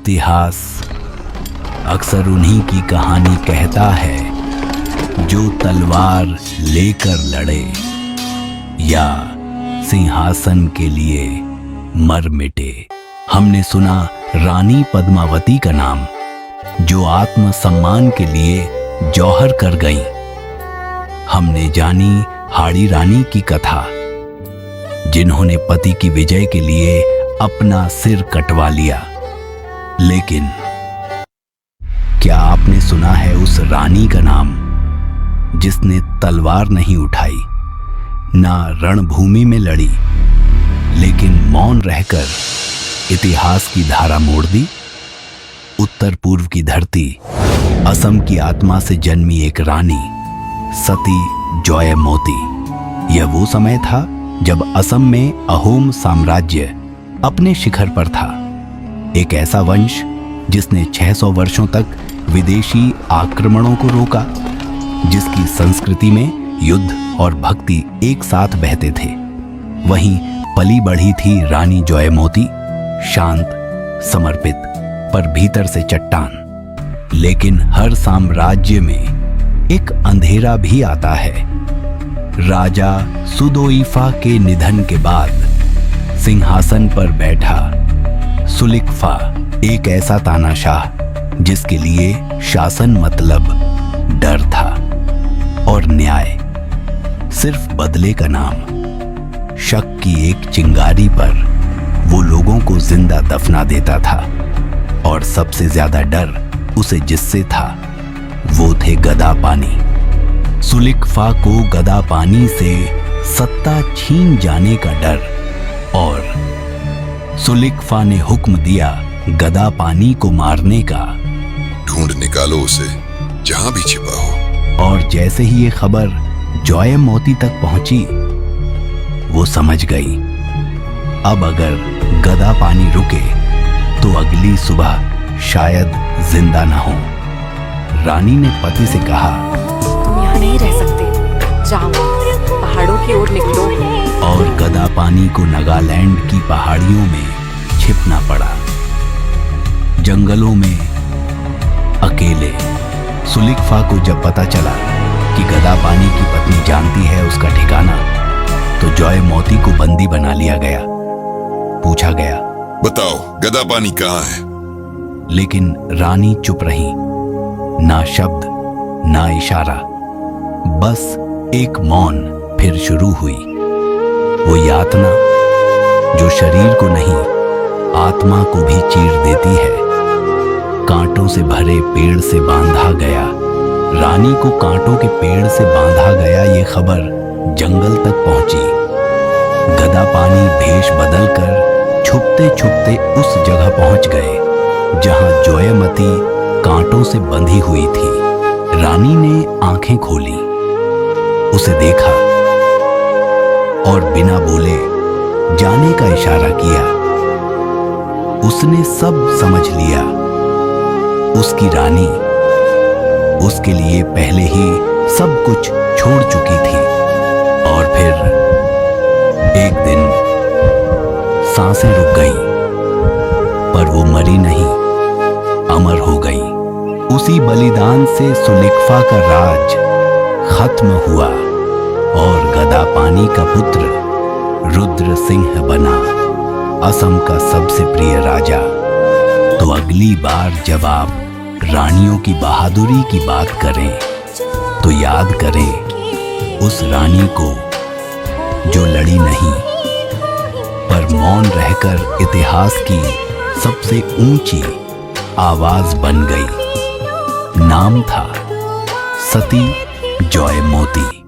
इतिहास अक्सर उन्हीं की कहानी कहता है जो तलवार लेकर लड़े या सिंहासन के लिए मर मिटे। हमने सुना रानी पद्मावती का नाम, जो आत्म सम्मान के लिए जौहर कर गईं। हमने जानी हाड़ी रानी की कथा, जिन्होंने पति की विजय के लिए अपना सिर कटवा लिया। लेकिन क्या आपने सुना है उस रानी का नाम जिसने तलवार नहीं उठाई, ना रणभूमि में लड़ी, लेकिन मौन रहकर इतिहास की धारा मोड़ दी? उत्तर पूर्व की धरती असम की आत्मा से जन्मी एक रानी, सती जयमोती। यह वो समय था जब असम में अहोम साम्राज्य अपने शिखर पर था। एक ऐसा वंश जिसने 600 वर्षों तक विदेशी आक्रमणों को रोका, जिसकी संस्कृति में युद्ध और भक्ति एक साथ बहते थे। वहीं पली बढ़ी थी रानी जयमोती, शांत, समर्पित, पर भीतर से चट्टान। लेकिन हर साम्राज्य में एक अंधेरा भी आता है। राजा सुदोइफा के निधन के बाद सिंहासन पर बैठा सुलिकफा एक ऐसा तानाशाह जिसके लिए शासन मतलब डर था और न्याय सिर्फ बदले का नाम। शक की एक चिंगारी पर वो लोगों को जिंदा दफना देता था, और सबसे ज्यादा डर उसे जिससे था वो थे गदा पानी। सुलिकफा को गदा पानी से सत्ता छीन जाने का डर, और सुलिकफा ने हुक्म दिया गदा पानी को मारने का। ढूंढ निकालो उसे जहां भी छिपा हो। और जैसे ही ये खबर जयमोती तक पहुंची, वो समझ गई अब अगर गदा पानी रुके तो अगली सुबह शायद जिंदा ना हो। रानी ने पति से कहा, तुम यहाँ नहीं रह सकते, जाओ पहाड़ों की ओर निकलो। और गदा पानी को नागालैंड की पहाड़ियों में छिपना पड़ा। जंगलों में अकेले। सुलिकफा को जब पता चला कि गदा पानी की पत्नी जानती है उसका ठिकाना, तो जयमोती को बंदी बना लिया गया। पूछा गया, बताओ गदा पानी कहाँ है? लेकिन रानी चुप रही। ना शब्द, ना इशारा, बस एक मौन फिर शुरू हुई। वो यातना जो शरीर को नहीं, आत्मा को भी चीर देती है। कांटों से भरे पेड़ से बांधा गया। रानी को कांटों के पेड़ से बांधा गया, ये खबर जंगल तक पहुंची। गदा पानी भेष बदलकर छुपते छुपते उस जगह पहुंच गए जहां जयमती कांटों से बंधी हुई थी। रानी ने आंखें खोली, उसे देखा और बिना बोले जाने का इशारा किया। उसने सब समझ लिया। उसकी रानी उसके लिए पहले ही सब कुछ छोड़ चुकी थी। और फिर एक दिन सांसें रुक गईं, पर वो मरी नहीं, अमर हो गई। उसी बलिदान से सुलिकफा का राज खत्म हुआ और गदा पानी का पुत्र रुद्र सिंह बना असम का सबसे प्रिय राजा। तो अगली बार जब आप रानियों की बहादुरी की बात करें, तो याद करें उस रानी को जो लड़ी नहीं, पर मौन रहकर इतिहास की सबसे ऊंची आवाज बन गई। नाम था सती जयमोती।